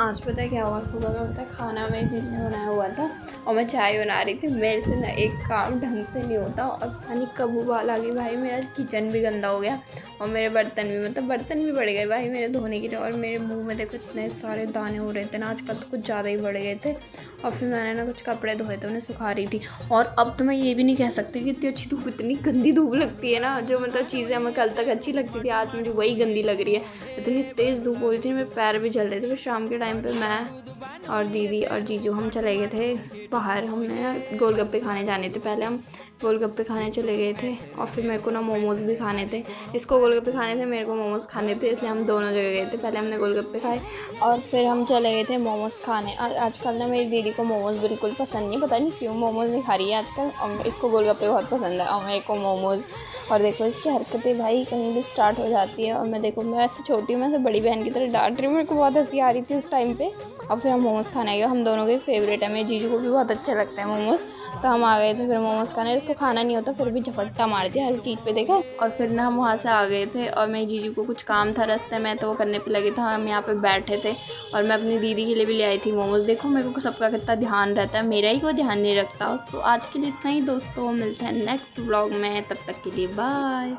आज पता है क्या हुआ, सुबह में पता है खाना मेरी दीदी ने बनाया हुआ था और मैं चाय बना रही थी। मेरे से ना एक काम ढंग से नहीं होता और पानी कब उबाल आ गई भाई, मेरा किचन भी गंदा हो गया और मेरे बर्तन भी, मतलब बर्तन भी बढ़ गए भाई मेरे धोने के लिए। और मेरे मुंह में देखो इतने सारे दाने हो रहे थे ना, आजकल तो कुछ ज़्यादा ही बढ़ गए थे। और फिर मैंने ना कुछ कपड़े धोए थे, उन्हें सुखा रही थी। और अब तो मैं ये भी नहीं कह सकती कि इतनी अच्छी धूप, इतनी गंदी धूप लगती है ना, जो मतलब चीज़ें हमें कल तक अच्छी लगती थी आज मुझे वही गंदी लग रही है। इतनी तेज़ धूप हो रही थी, मेरे पैर भी जल रहे थे। फिर शाम के टाइम पे मैं और दीदी और जीजू हम चले गए थे बाहर। हमने गोलगप्पे खाने जाने थे, पहले हम गोलगप्पे खाने चले गए थे और फिर मेरे को ना मोमोज़ भी खाने थे। इसको गोलगप्पे खाने थे, मेरे को मोमोज़ खाने थे, इसलिए हम दोनों जगह गए थे। पहले हमने गोलगप्पे खाए और फिर हम चले गए थे मोमोज़ खाने। आजकल ना मेरी दीदी को मोमोज़ बिल्कुल पसंद नहीं, पता नहीं क्यों मोमोज़ नहीं खा रही है आजकल। और इसको गोलगप्पे बहुत पसंद है और मेरे को मोमोज़। और देखो इसकी हरकतें भाई कहीं भी स्टार्ट हो जाती है। और मैं देखो, मैं ऐसे छोटी हूँ, मैं ऐसे बड़ी बहन की तरह डांट रही हूँ, मेरे को बहुत हंसी आ रही थी उस टाइम पे। और फिर हम मोमोज़ खाने गए, हम दोनों के फेवरेट है, मेरे जीजू को भी बहुत अच्छा लगता है मोमोज़। तो हम आ गए थे फिर मोमोज़ खाने। इसको खाना नहीं होता फिर भी झपट्टा मार दिया हर चीज़ पे, देखा। और फिर ना हम वहाँ से आ गए थे और मेरे जीजू को कुछ काम था रास्ते में, तो वो करने पे लगे थे। हम यहाँ पे बैठे थे और मैं अपनी दीदी के लिए भी ले आई थी मोमोज़। देखो मेरे को सबका कितना ध्यान रहता है, मेरा ही कोई ध्यान नहीं रखता। सो आज के लिए इतना ही दोस्तों, मिलते हैं नेक्स्ट व्लॉग में, तब तक के लिए बाय।